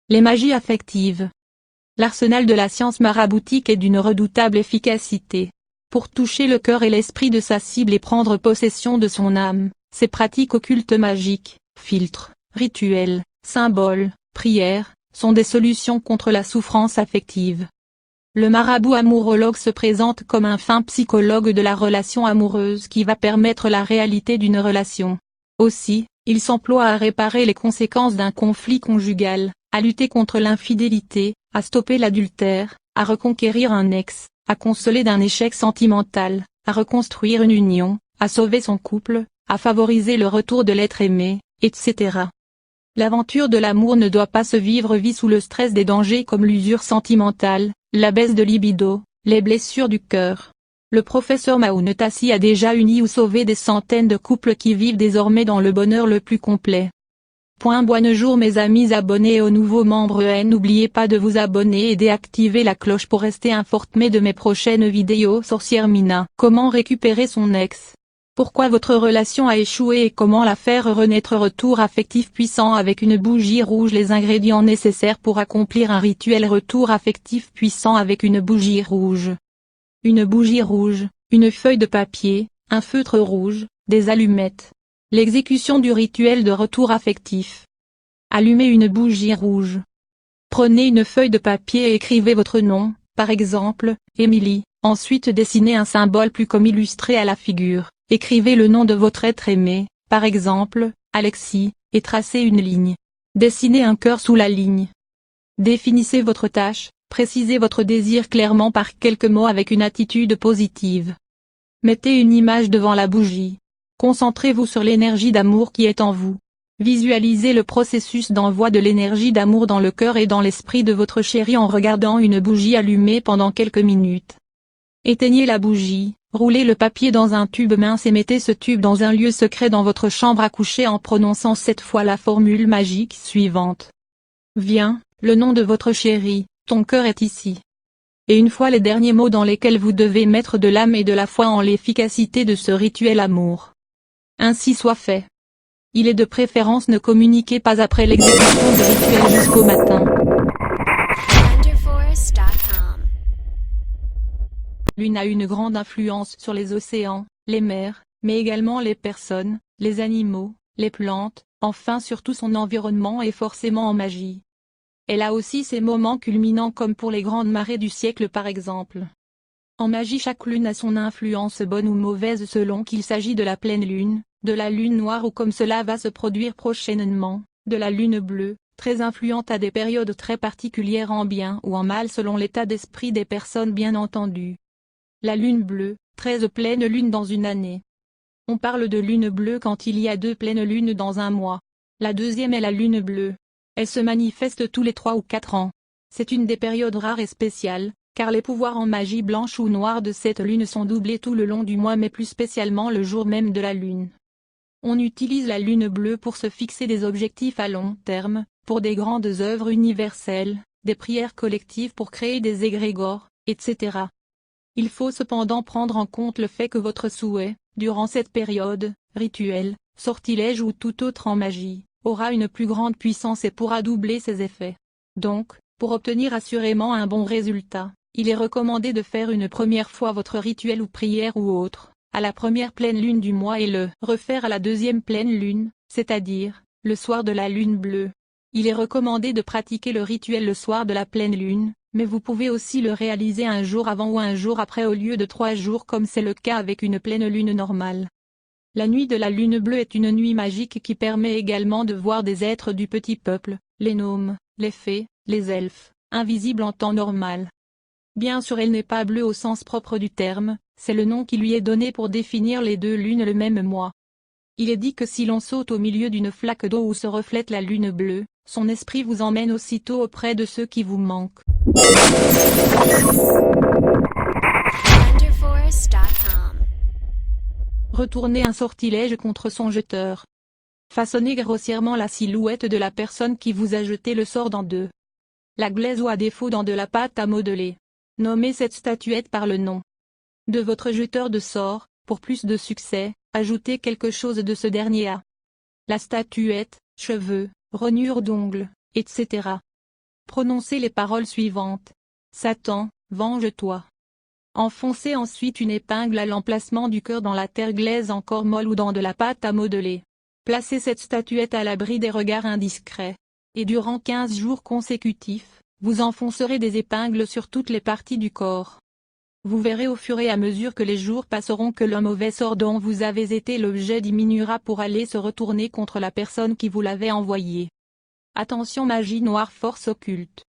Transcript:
Les magies affectives. L'arsenal de la science maraboutique est d'une redoutable efficacité. Pour toucher le cœur et l'esprit de sa cible et prendre possession de son âme, ces pratiques occultes magiques, filtres, rituels, symboles, prières, sont des solutions contre la souffrance affective. Le marabout amourologue se présente comme un fin psychologue de la relation amoureuse qui va permettre la réalité d'une relation. Aussi, il s'emploie à réparer les conséquences d'un conflit conjugal, à lutter contre l'infidélité, à stopper l'adultère, à reconquérir un ex, à consoler d'un échec sentimental, à reconstruire une union, à sauver son couple, à favoriser le retour de l'être aimé, etc. L'aventure de l'amour ne doit pas se vivre sous le stress des dangers comme l'usure sentimentale, la baisse de libido, les blessures du cœur. Le professeur Maunetassi a déjà uni ou sauvé des centaines de couples qui vivent désormais dans le bonheur le plus complet. Bonjour mes amis abonnés et aux nouveaux membres n'oubliez pas de vous abonner et d'activer la cloche pour rester informé de mes prochaines vidéos. Sorcière Mina. Comment récupérer son ex? Pourquoi votre relation a échoué et comment la faire renaître? Retour affectif puissant avec une bougie rouge. Les ingrédients nécessaires pour accomplir un rituel retour affectif puissant avec une bougie rouge. Une bougie rouge, une feuille de papier, un feutre rouge, des allumettes. L'exécution du rituel de retour affectif. Allumez une bougie rouge. Prenez une feuille de papier et écrivez votre nom, par exemple, Émilie, ensuite dessinez un symbole plus comme illustré à la figure, écrivez le nom de votre être aimé, par exemple, Alexis, et tracez une ligne. Dessinez un cœur sous la ligne. Définissez votre tâche, précisez votre désir clairement par quelques mots avec une attitude positive. Mettez une image devant la bougie. Concentrez-vous sur l'énergie d'amour qui est en vous. Visualisez le processus d'envoi de l'énergie d'amour dans le cœur et dans l'esprit de votre chéri en regardant une bougie allumée pendant quelques minutes. Éteignez la bougie, roulez le papier dans un tube mince et mettez ce tube dans un lieu secret dans votre chambre à coucher en prononçant 7 fois la formule magique suivante. Viens, le nom de votre chéri, ton cœur est ici. Et une fois les derniers mots dans lesquels vous devez mettre de l'âme et de la foi en l'efficacité de ce rituel amour. Ainsi soit fait. Il est de préférence ne communiquez pas après l'exécution du rituel jusqu'au matin. Lune a une grande influence sur les océans, les mers, mais également les personnes, les animaux, les plantes, enfin surtout son environnement est forcément en magie. Elle a aussi ses moments culminants comme pour les grandes marées du siècle par exemple. En magie chaque lune a son influence bonne ou mauvaise selon qu'il s'agit de la pleine lune, de la lune noire ou comme cela va se produire prochainement, de la lune bleue, très influente à des périodes très particulières en bien ou en mal selon l'état d'esprit des personnes bien entendu. La lune bleue, 13 pleines lunes dans une année. On parle de lune bleue quand il y a 2 pleines lunes dans un mois. La deuxième est la lune bleue. Elle se manifeste tous les 3 ou 4 ans. C'est une des périodes rares et spéciales, car les pouvoirs en magie blanche ou noire de cette lune sont doublés tout le long du mois mais plus spécialement le jour même de la lune. On utilise la lune bleue pour se fixer des objectifs à long terme, pour des grandes œuvres universelles, des prières collectives pour créer des égrégores, etc. Il faut cependant prendre en compte le fait que votre souhait, durant cette période, rituel, sortilège ou tout autre en magie, aura une plus grande puissance et pourra doubler ses effets. Donc, pour obtenir assurément un bon résultat, il est recommandé de faire une première fois votre rituel ou prière ou autre, à la première pleine lune du mois et le refaire à la deuxième pleine lune, c'est-à-dire, le soir de la lune bleue. Il est recommandé de pratiquer le rituel le soir de la pleine lune, mais vous pouvez aussi le réaliser un jour avant ou un jour après au lieu de 3 jours comme c'est le cas avec une pleine lune normale. La nuit de la lune bleue est une nuit magique qui permet également de voir des êtres du petit peuple, les gnomes, les fées, les elfes, invisibles en temps normal. Bien sûr elle n'est pas bleue au sens propre du terme, c'est le nom qui lui est donné pour définir les 2 lunes le même mois. Il est dit que si l'on saute au milieu d'une flaque d'eau où se reflète la lune bleue, son esprit vous emmène aussitôt auprès de ceux qui vous manquent. Retournez un sortilège contre son jeteur. Façonnez grossièrement la silhouette de la personne qui vous a jeté le sort dans la glaise ou à défaut dans de la pâte à modeler. Nommez cette statuette par le nom de votre jeteur de sort. Pour plus de succès, ajoutez quelque chose de ce dernier à la statuette, cheveux, rognures d'ongles, etc. Prononcez les paroles suivantes. Satan, venge-toi. Enfoncez ensuite une épingle à l'emplacement du cœur dans la terre glaise encore molle ou dans de la pâte à modeler. Placez cette statuette à l'abri des regards indiscrets. Et durant 15 jours consécutifs, vous enfoncerez des épingles sur toutes les parties du corps. Vous verrez au fur et à mesure que les jours passeront que le mauvais sort dont vous avez été l'objet diminuera pour aller se retourner contre la personne qui vous l'avait envoyé. Attention, magie noire, force occulte.